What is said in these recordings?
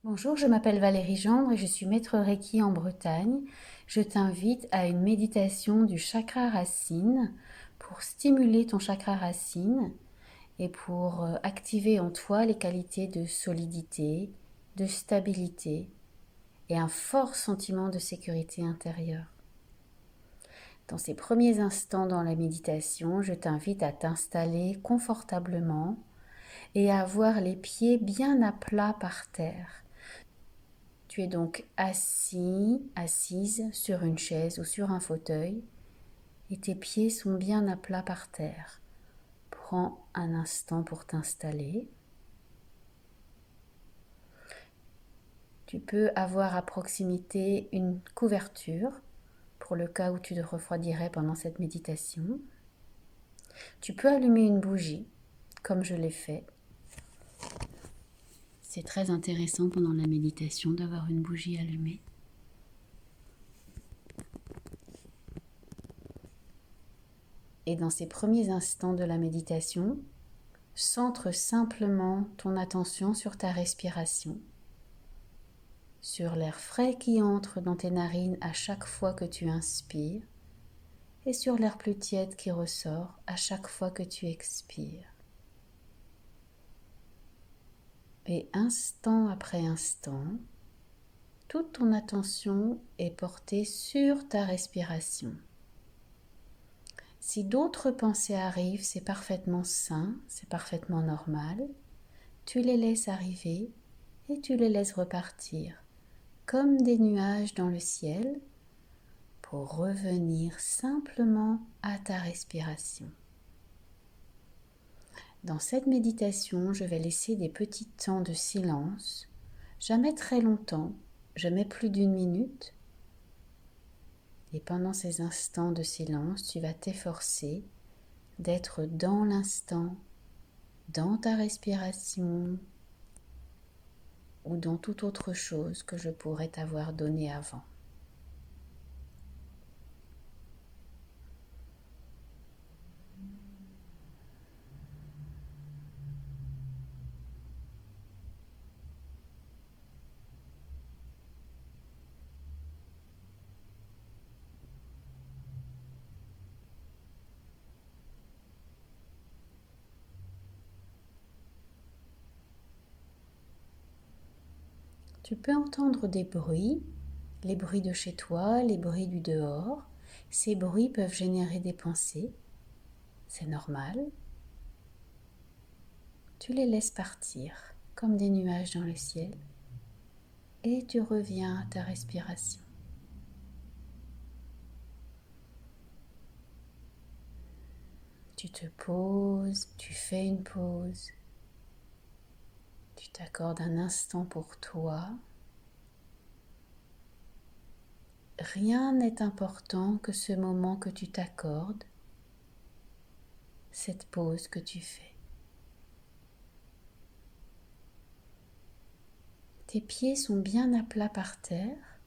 Bonjour, je m'appelle Valérie Gendre et je suis maître Reiki en Bretagne. Je t'invite à une méditation du chakra racine pour stimuler ton chakra racine et pour activer en toi les qualités de solidité, de stabilité et un fort sentiment de sécurité intérieure. Dans ces premiers instants dans la méditation, je t'invite à t'installer confortablement et à avoir les pieds bien à plat par terre. Tu es donc assise sur une chaise ou sur un fauteuil et tes pieds sont bien à plat par terre. Prends un instant pour t'installer. Tu peux avoir à proximité une couverture pour le cas où tu te refroidirais pendant cette méditation. Tu peux allumer une bougie comme je l'ai fait. C'est très intéressant pendant la méditation d'avoir une bougie allumée. Et dans ces premiers instants de la méditation, centre simplement ton attention sur ta respiration, sur l'air frais qui entre dans tes narines à chaque fois que tu inspires et sur l'air plus tiède qui ressort à chaque fois que tu expires. Et instant après instant, toute ton attention est portée sur ta respiration. Si d'autres pensées arrivent, c'est parfaitement sain, c'est parfaitement normal. Tu les laisses arriver et tu les laisses repartir, comme des nuages dans le ciel, pour revenir simplement à ta respiration. Dans cette méditation, je vais laisser des petits temps de silence, jamais très longtemps, jamais plus d'une minute. Et pendant ces instants de silence, tu vas t'efforcer d'être dans l'instant, dans ta respiration ou dans toute autre chose que je pourrais t'avoir donné avant. Tu peux entendre des bruits, les bruits de chez toi, les bruits du dehors. Ces bruits peuvent générer des pensées, c'est normal. Tu les laisses partir comme des nuages dans le ciel et tu reviens à ta respiration. Tu te poses, tu fais une pause, tu t'accordes un instant pour toi. Rien n'est important que ce moment que tu t'accordes, cette pause que tu fais. Tes pieds sont bien à plat par terre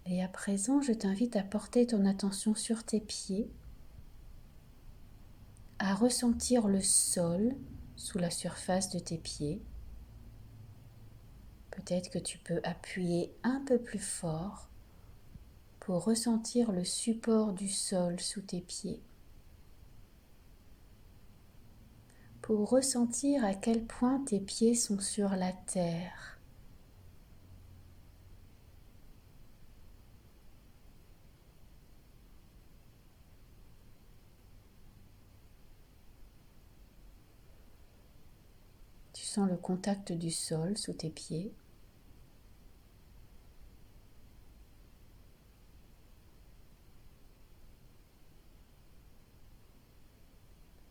et à présent je t'invite à porter ton attention sur tes pieds, à ressentir le sol sous la surface de tes pieds. Peut-être que tu peux appuyer un peu plus fort pour ressentir le support du sol sous tes pieds, pour ressentir à quel point tes pieds sont sur la terre. Tu sens le contact du sol sous tes pieds.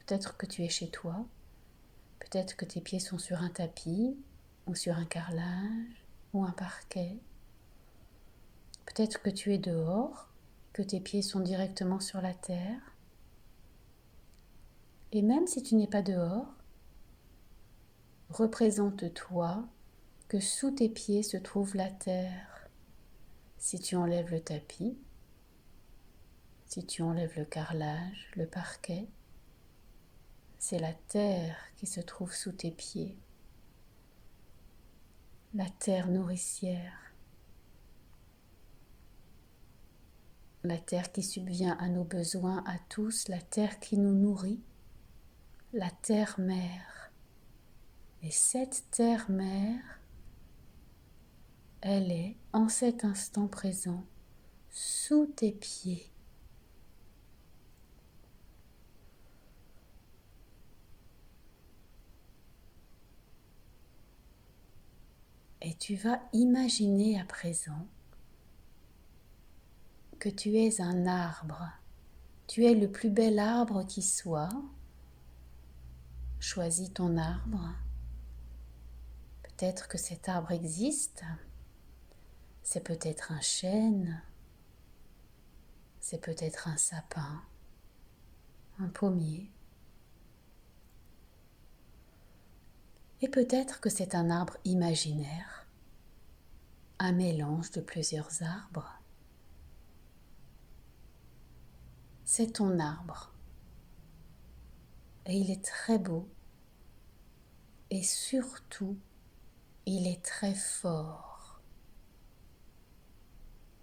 Peut-être que tu es chez toi, peut-être que tes pieds sont sur un tapis ou sur un carrelage ou un parquet. Peut-être que tu es dehors, que tes pieds sont directement sur la terre. Et même si tu n'es pas dehors, représente-toi que sous tes pieds se trouve la terre. Si tu enlèves le tapis, si tu enlèves le carrelage, le parquet, c'est la terre qui se trouve sous tes pieds. la terre nourricière, la terre qui subvient à nos besoins à tous, la terre qui nous nourrit, la terre-mère. Et cette terre-mère, elle est en cet instant présent sous tes pieds. Et tu vas imaginer à présent que tu es un arbre. Tu es le plus bel arbre qui soit. Choisis ton arbre. Peut-être que cet arbre existe. C'est peut-être un chêne. C'est peut-être un sapin, un pommier. Et peut-être que c'est un arbre imaginaire, un mélange de plusieurs arbres. C'est ton arbre. Et il est très beau. Et surtout, il est très fort.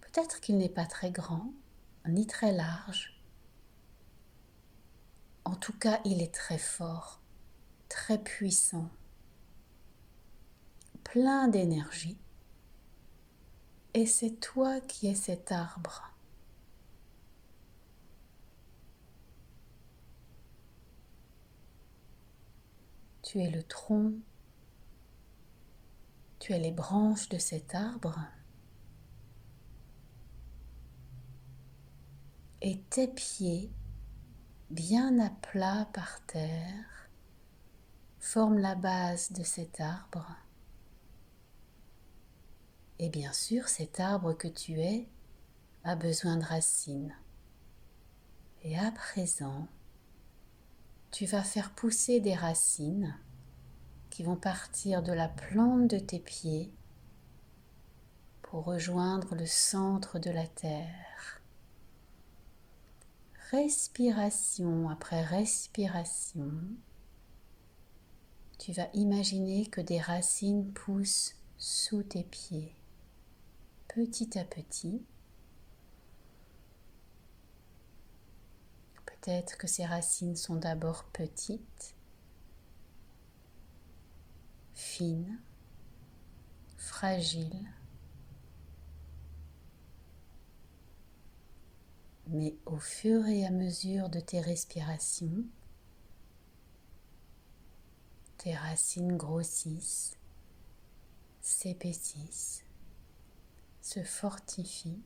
Peut-être qu'il n'est pas très grand, ni très large. En tout cas, il est très fort, très puissant, plein d'énergie. Et c'est toi qui es cet arbre. Tu es le tronc, tu es les branches de cet arbre. Et tes pieds, bien à plat par terre, forment la base de cet arbre. Et bien sûr, cet arbre que tu es a besoin de racines. Et à présent, tu vas faire pousser des racines qui vont partir de la plante de tes pieds pour rejoindre le centre de la terre. Respiration après respiration, tu vas imaginer que des racines poussent sous tes pieds, petit à petit. Peut-être que ces racines sont d'abord petites, fines, fragiles, mais au fur et à mesure de tes respirations, tes racines grossissent, s'épaississent, se fortifient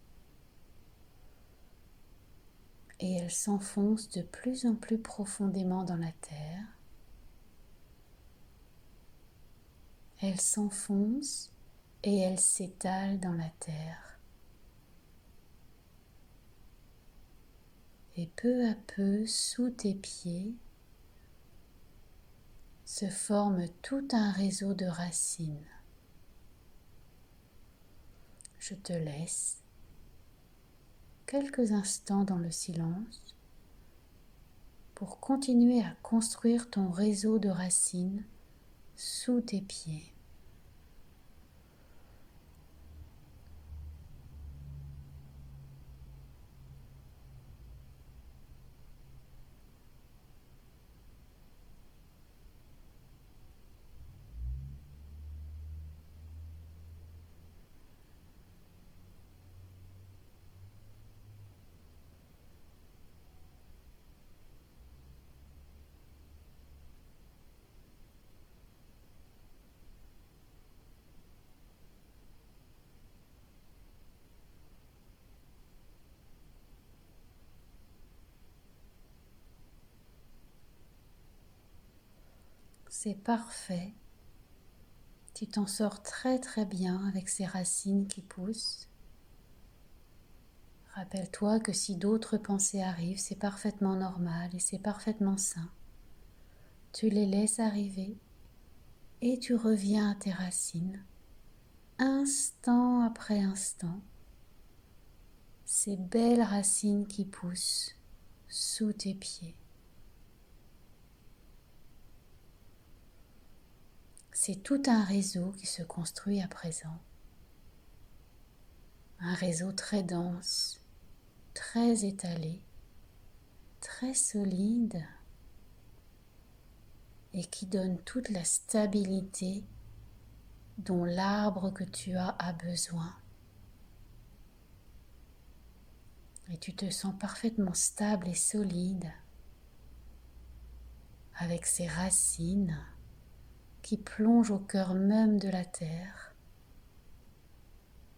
et elles s'enfoncent de plus en plus profondément dans la terre. Elles s'enfoncent et elles s'étalent dans la terre. Et peu à peu, sous tes pieds, se forme tout un réseau de racines. Je te laisse quelques instants dans le silence pour continuer à construire ton réseau de racines sous tes pieds. C'est parfait. Tu t'en sors très très bien avec ces racines qui poussent. Rappelle-toi que si d'autres pensées arrivent, c'est parfaitement normal et c'est parfaitement sain. Tu les laisses arriver et tu reviens à tes racines, instant après instant. Ces belles racines qui poussent sous tes pieds. c'est tout un réseau qui se construit à présent. Un réseau très dense, très étalé, très solide et qui donne toute la stabilité dont l'arbre que tu as a besoin. Et tu te sens parfaitement stable et solide avec ses racines qui plongent au cœur même de la terre,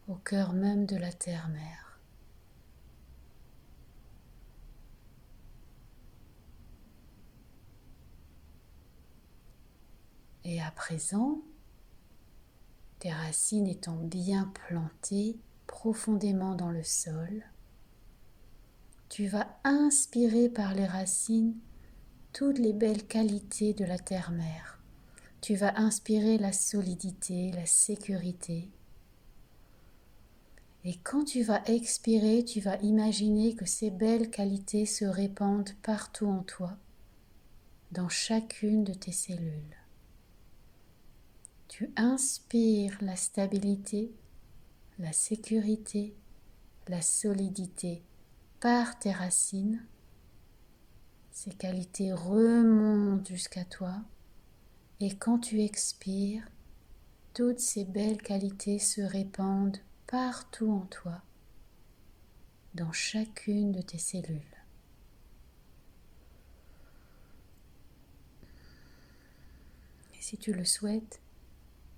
au cœur même de la terre-mère. Et à présent, tes racines étant bien plantées profondément dans le sol, tu vas inspirer par les racines toutes les belles qualités de la terre-mère. Tu vas inspirer la solidité, la sécurité. Et quand tu vas expirer, tu vas imaginer que ces belles qualités se répandent partout en toi, dans chacune de tes cellules. Tu inspires la stabilité, la sécurité, la solidité par tes racines. Ces qualités remontent jusqu'à toi et quand tu expires, toutes ces belles qualités se répandent partout en toi, dans chacune de tes cellules. Et si tu le souhaites,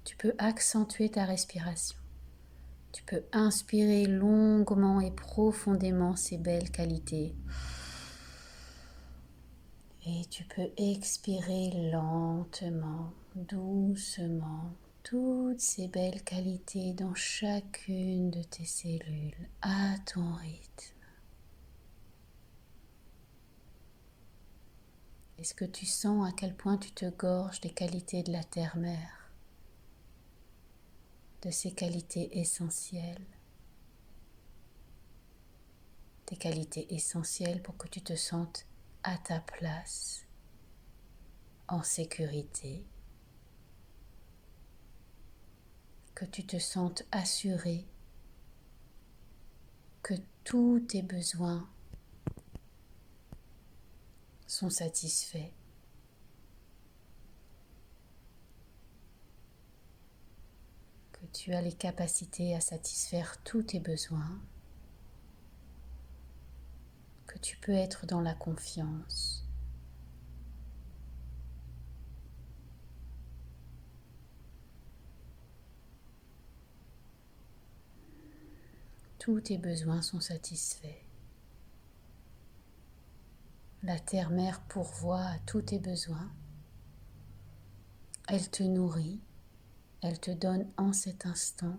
tu peux accentuer ta respiration. Tu peux inspirer longuement et profondément ces belles qualités. Et tu peux expirer lentement, doucement, toutes ces belles qualités dans chacune de tes cellules, à ton rythme. Est-ce que tu sens à quel point tu te gorges des qualités de la terre-mère, de ces qualités essentielles, des qualités essentielles pour que tu te sentes à ta place, en sécurité, que tu te sentes assuré, que tous tes besoins sont satisfaits. Que tu as les capacités à satisfaire tous tes besoins, que tu peux être dans la confiance. Tous tes besoins sont satisfaits. La terre-mère pourvoit à tous tes besoins. Elle te nourrit, elle te donne en cet instant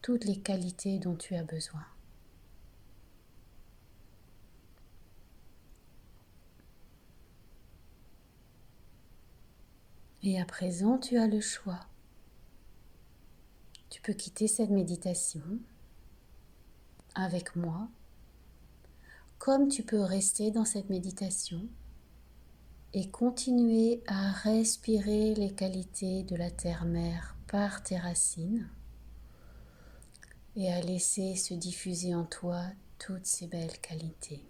toutes les qualités dont tu as besoin. Et à présent, tu as le choix. Tu peux quitter cette méditation avec moi, comme tu peux rester dans cette méditation et continuer à respirer les qualités de la terre-mère par tes racines et à laisser se diffuser en toi toutes ces belles qualités.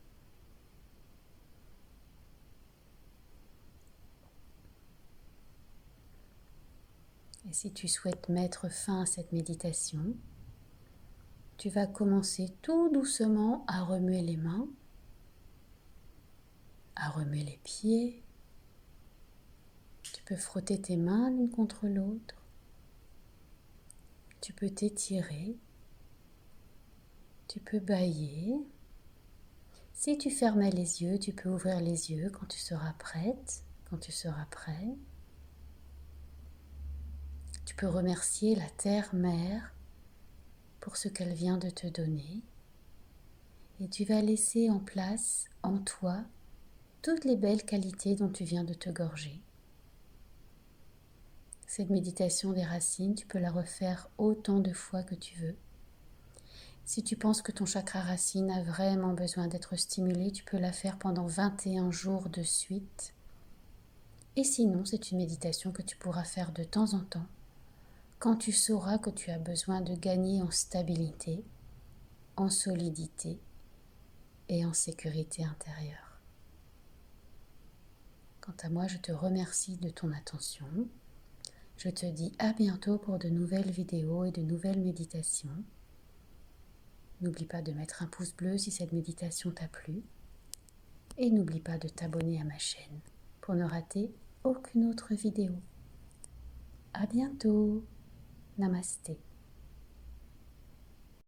Et si tu souhaites mettre fin à cette méditation, tu vas commencer tout doucement à remuer les mains, à remuer les pieds. Tu peux frotter tes mains l'une contre l'autre. Tu peux t'étirer. Tu peux bâiller. Si tu fermais les yeux, tu peux ouvrir les yeux quand tu seras prête, quand tu seras prêt. Tu peux remercier la terre-mère pour ce qu'elle vient de te donner. Et tu vas laisser en place, en toi, toutes les belles qualités dont tu viens de te gorger. Cette méditation des racines, tu peux la refaire autant de fois que tu veux. Si tu penses que ton chakra racine a vraiment besoin d'être stimulé, tu peux la faire pendant 21 jours de suite Et sinon, c'est une méditation que tu pourras faire de temps en temps quand tu sauras que tu as besoin de gagner en stabilité, en solidité et en sécurité intérieure. Quant à moi, je te remercie de ton attention. Je te dis à bientôt pour de nouvelles vidéos et de nouvelles méditations. N'oublie pas de mettre un pouce bleu si cette méditation t'a plu. Et n'oublie pas de t'abonner à ma chaîne pour ne rater aucune autre vidéo. À bientôt. Namasté.